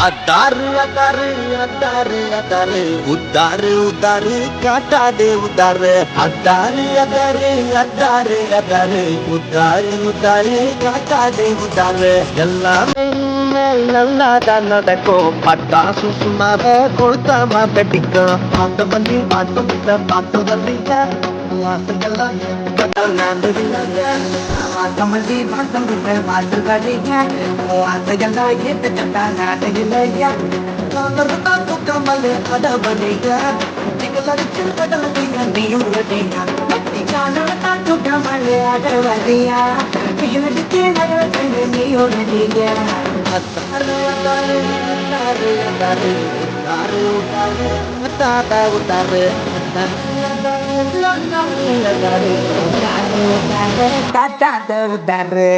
அத்தாரு அத்தாரு அத்தாரு அத்தாரு உத்தாரு உத்தாரு காட்டாதே உத்தாரு அத்தாரு அத்தாரு அத்தாரு அத்தாரு உத்தாரு உத்தாரு காட்டாதே உத்தாரு எல்லாமே நல்லா தான் நடக்கும் பட்டாசு சும்மாவே கொடுத்தாம பெட்டிக்கும் பார்த்த பண்ணி பார்த்து பார்த்ததல்லையா வாசங்கெல்லாம் கமலி வாசம் வாசல் கடைங்க வாசையெல்லாம் ஏற்ற சட்டா நாட்டையிலையா கமலே அடவடைங்க அடிச்சு கடலைங்க நீயும் கமலே அடவடையா நீயோட அத்தாரு அத்தாரு அத்தாரு அத்தாரு உத்தாரு உத்தாரு உத்தாரு காட்டாத உத்தாரு